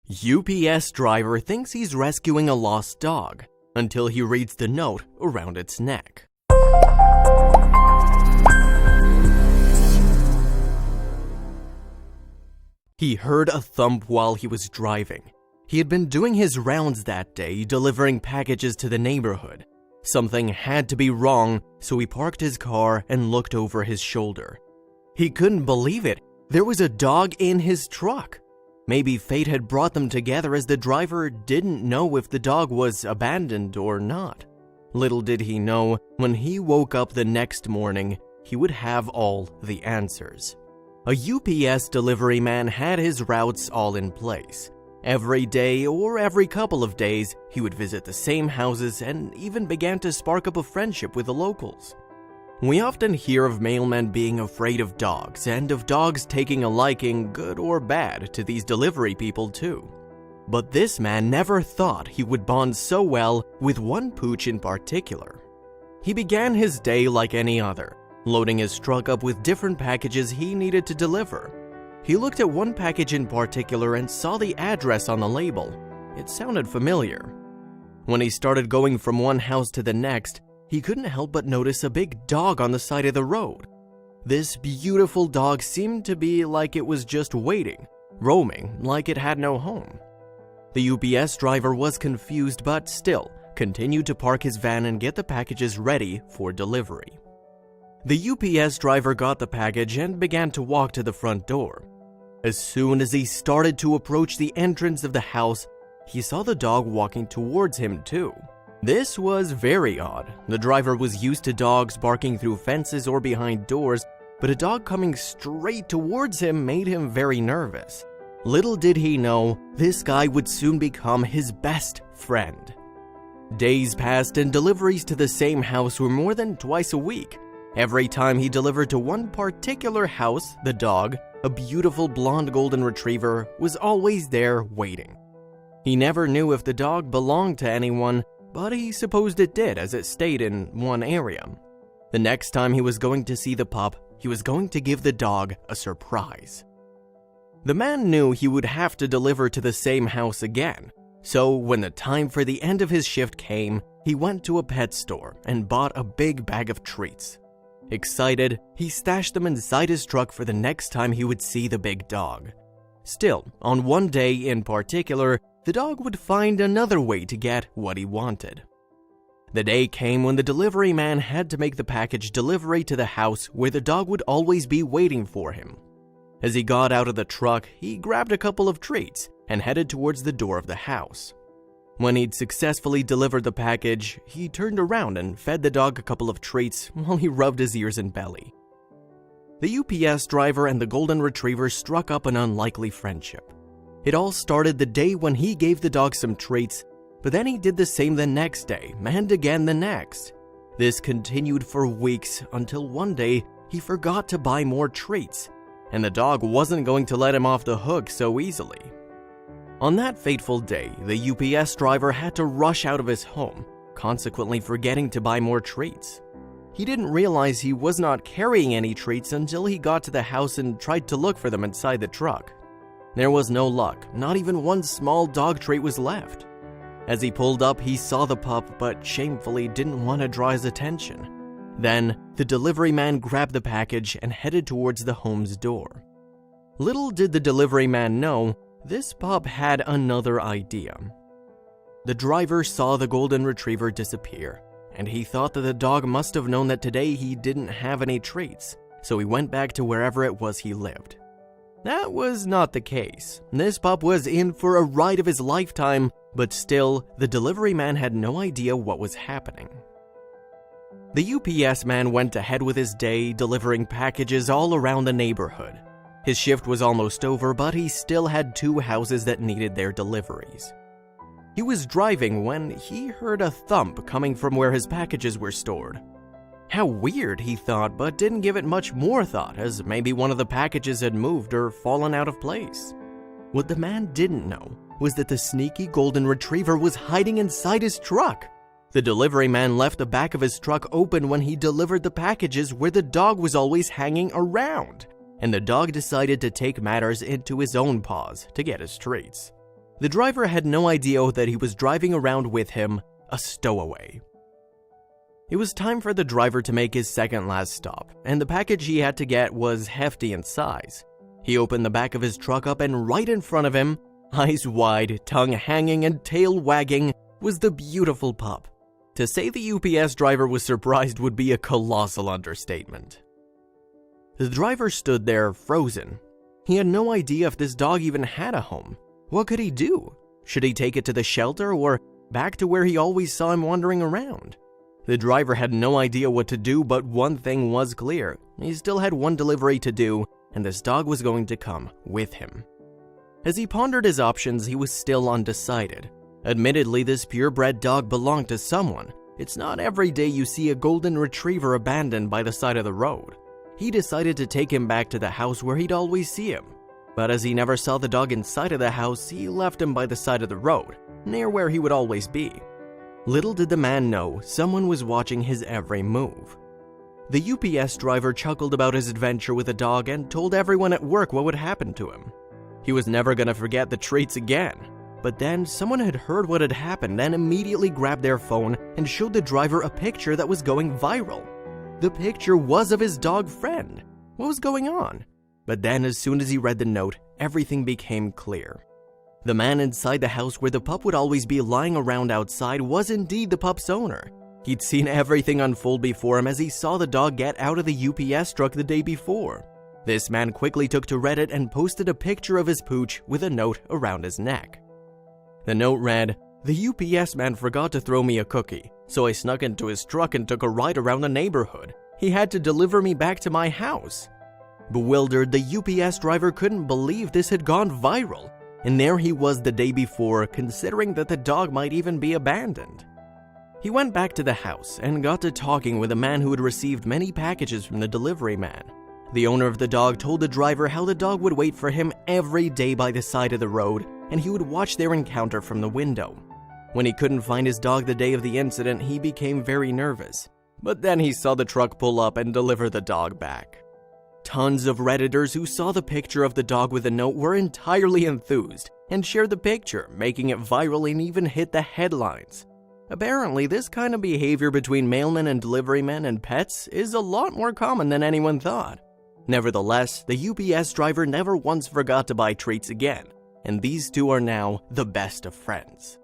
UPS driver thinks he's rescuing a lost dog until he reads the note around its neck. He heard a thump while he was driving. He had been doing his rounds that day, delivering packages to the neighborhood. Something had to be wrong, so he parked his car and looked over his shoulder. He couldn't believe it. There was a dog in his truck. Maybe fate had brought them together, as the driver didn't know if the dog was abandoned or not. Little did he know, when he woke up the next morning, he would have all the answers. A UPS delivery man had his routes all in place. Every day or every couple of days, he would visit the same houses and even began to spark up a friendship with the locals. We often hear of mailmen being afraid of dogs and of dogs taking a liking, good or bad, to these delivery people too. But this man never thought he would bond so well with one pooch in particular. He began his day like any other, loading his truck up with different packages he needed to deliver. He looked at one package in particular and saw the address on the label. It sounded familiar. When he started going from one house to the next, he couldn't help but notice a big dog on the side of the road. This beautiful dog seemed to be like it was just waiting, roaming, like it had no home. The UPS driver was confused but still continued to park his van and get the packages ready for delivery. The UPS driver got the package and began to walk to the front door. As soon as he started to approach the entrance of the house, he saw the dog walking towards him too. This was very odd. The driver was used to dogs barking through fences or behind doors, but a dog coming straight towards him made him very nervous. Little did he know, this guy would soon become his best friend. Days passed and deliveries to the same house were more than twice a week. Every time he delivered to one particular house, the dog, a beautiful blonde golden retriever, was always there waiting. He never knew if the dog belonged to anyone, but he supposed it did, as it stayed in one area. The next time he was going to see the pup, he was going to give the dog a surprise. The man knew he would have to deliver to the same house again, so when the time for the end of his shift came, he went to a pet store and bought a big bag of treats. Excited, he stashed them inside his truck for the next time he would see the big dog. Still, on one day in particular, the dog would find another way to get what he wanted. The day came when the delivery man had to make the package delivery to the house where the dog would always be waiting for him. As he got out of the truck, he grabbed a couple of treats and headed towards the door of the house. When he'd successfully delivered the package, he turned around and fed the dog a couple of treats while he rubbed his ears and belly. The UPS driver and the golden retriever struck up an unlikely friendship. It all started the day when he gave the dog some treats, but then he did the same the next day, and again the next. This continued for weeks until one day he forgot to buy more treats, and the dog wasn't going to let him off the hook so easily. On that fateful day, the UPS driver had to rush out of his home, consequently forgetting to buy more treats. He didn't realize he was not carrying any treats until he got to the house and tried to look for them inside the truck. There was no luck, not even one small dog treat was left. As he pulled up, he saw the pup, but shamefully didn't want to draw his attention. Then, the delivery man grabbed the package and headed towards the home's door. Little did the delivery man know, this pup had another idea. The driver saw the golden retriever disappear, and he thought that the dog must have known that today he didn't have any treats, so he went back to wherever it was he lived. That was not the case. This pup was in for a ride of his lifetime, but still, the delivery man had no idea what was happening. The UPS man went ahead with his day, delivering packages all around the neighborhood. His shift was almost over, but he still had 2 houses that needed their deliveries. He was driving when he heard a thump coming from where his packages were stored. How weird, he thought, but didn't give it much more thought, as maybe one of the packages had moved or fallen out of place. What the man didn't know was that the sneaky golden retriever was hiding inside his truck. The delivery man left the back of his truck open when he delivered the packages where the dog was always hanging around, and the dog decided to take matters into his own paws to get his treats. The driver had no idea that he was driving around with him, a stowaway. It was time for the driver to make his second last stop, and the package he had to get was hefty in size. He opened the back of his truck up, and right in front of him, eyes wide, tongue hanging, and tail wagging, was the beautiful pup. To say the UPS driver was surprised would be a colossal understatement. The driver stood there, frozen. He had no idea if this dog even had a home. What could he do? Should he take it to the shelter or back to where he always saw him wandering around? The driver had no idea what to do, but one thing was clear. He still had one delivery to do, and this dog was going to come with him. As he pondered his options, he was still undecided. Admittedly, this purebred dog belonged to someone. It's not every day you see a golden retriever abandoned by the side of the road. He decided to take him back to the house where he'd always see him. But as he never saw the dog inside of the house, he left him by the side of the road, near where he would always be. Little did the man know, someone was watching his every move. The UPS driver chuckled about his adventure with the dog and told everyone at work what would happen to him. He was never going to forget the treats again. But then someone had heard what had happened and immediately grabbed their phone and showed the driver a picture that was going viral. The picture was of his dog friend. What was going on? But then as soon as he read the note, everything became clear. The man inside the house where the pup would always be lying around outside was indeed the pup's owner. He'd seen everything unfold before him as he saw the dog get out of the UPS truck the day before. This man quickly took to Reddit and posted a picture of his pooch with a note around his neck. The note read, "The UPS man forgot to throw me a cookie, so I snuck into his truck and took a ride around the neighborhood. He had to deliver me back to my house." Bewildered, the UPS driver couldn't believe this had gone viral, and there he was the day before, considering that the dog might even be abandoned. He went back to the house and got to talking with a man who had received many packages from the delivery man. The owner of the dog told the driver how the dog would wait for him every day by the side of the road, and he would watch their encounter from the window. When he couldn't find his dog the day of the incident, he became very nervous. But then he saw the truck pull up and deliver the dog back. Tons of Redditors who saw the picture of the dog with the note were entirely enthused and shared the picture, making it viral and even hit the headlines. Apparently, this kind of behavior between mailmen and deliverymen and pets is a lot more common than anyone thought. Nevertheless, the UPS driver never once forgot to buy treats again, and these two are now the best of friends.